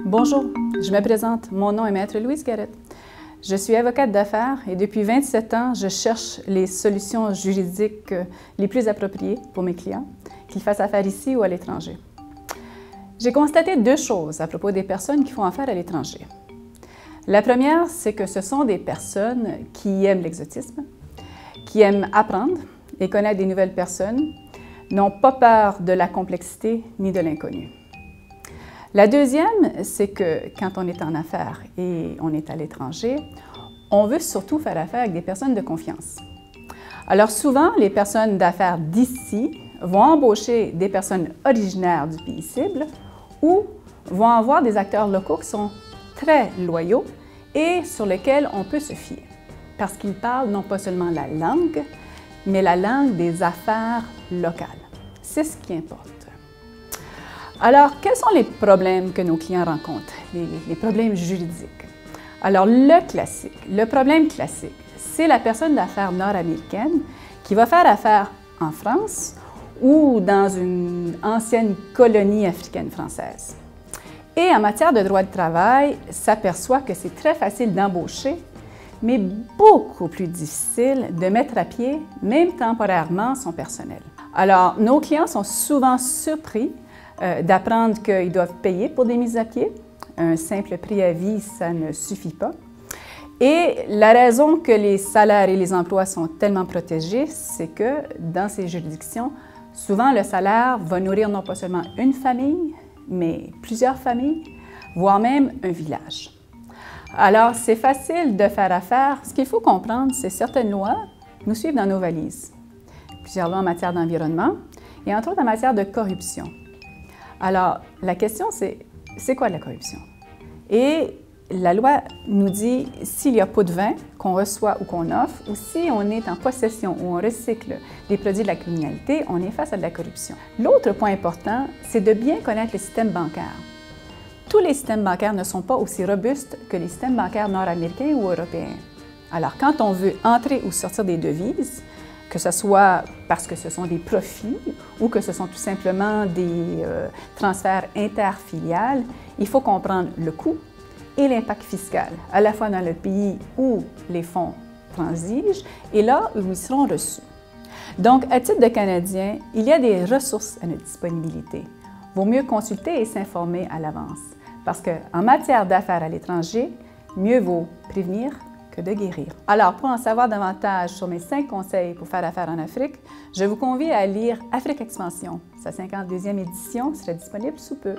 Bonjour, je me présente. Mon nom est Maître Louise Garrett. Je suis avocate d'affaires et depuis 27 ans, je cherche les solutions juridiques les plus appropriées pour mes clients, qu'ils fassent affaire ici ou à l'étranger. J'ai constaté deux choses à propos des personnes qui font affaire à l'étranger. La première, c'est que ce sont des personnes qui aiment l'exotisme, qui aiment apprendre et connaître des nouvelles personnes, n'ont pas peur de la complexité ni de l'inconnu. La deuxième, c'est que quand on est en affaires et on est à l'étranger, on veut surtout faire affaire avec des personnes de confiance. Alors souvent, les personnes d'affaires d'ici vont embaucher des personnes originaires du pays cible ou vont avoir des acteurs locaux qui sont très loyaux et sur lesquels on peut se fier parce qu'ils parlent non pas seulement la langue, mais la langue des affaires locales. C'est ce qui importe. Alors, quels sont les problèmes que nos clients rencontrent, les problèmes juridiques? Alors, le problème classique, c'est la personne d'affaires nord-américaine qui va faire affaire en France ou dans une ancienne colonie africaine française. Et en matière de droit de travail, s'aperçoit que c'est très facile d'embaucher, mais beaucoup plus difficile de mettre à pied, même temporairement, son personnel. Alors, nos clients sont souvent surpris d'apprendre qu'ils doivent payer pour des mises à pied. Un simple préavis, ça ne suffit pas. Et la raison que les salaires et les emplois sont tellement protégés, c'est que dans ces juridictions, souvent le salaire va nourrir non pas seulement une famille, mais plusieurs familles, voire même un village. Alors, c'est facile de faire affaire. Ce qu'il faut comprendre, c'est que certaines lois nous suivent dans nos valises. Plusieurs lois en matière d'environnement et entre autres en matière de corruption. Alors, la question, c'est quoi la corruption? Et la loi nous dit, s'il y a pot de vin qu'on reçoit ou qu'on offre, ou si on est en possession ou on recycle des produits de la criminalité, on est face à de la corruption. L'autre point important, c'est de bien connaître le système bancaire. Tous les systèmes bancaires ne sont pas aussi robustes que les systèmes bancaires nord-américains ou européens. Alors, quand on veut entrer ou sortir des devises, que ce soit parce que ce sont des profits ou que ce sont tout simplement des transferts interfiliales, il faut comprendre le coût et l'impact fiscal, à la fois dans le pays où les fonds transigent et là où ils seront reçus. Donc, à titre de Canadien, il y a des ressources à notre disponibilité. Vaut mieux consulter et s'informer à l'avance parce qu'en matière d'affaires à l'étranger, mieux vaut prévenir que de guérir. Alors, pour en savoir davantage sur mes 5 conseils pour faire affaire en Afrique, je vous convie à lire Afrique Expansion. Sa 52e édition sera disponible sous peu.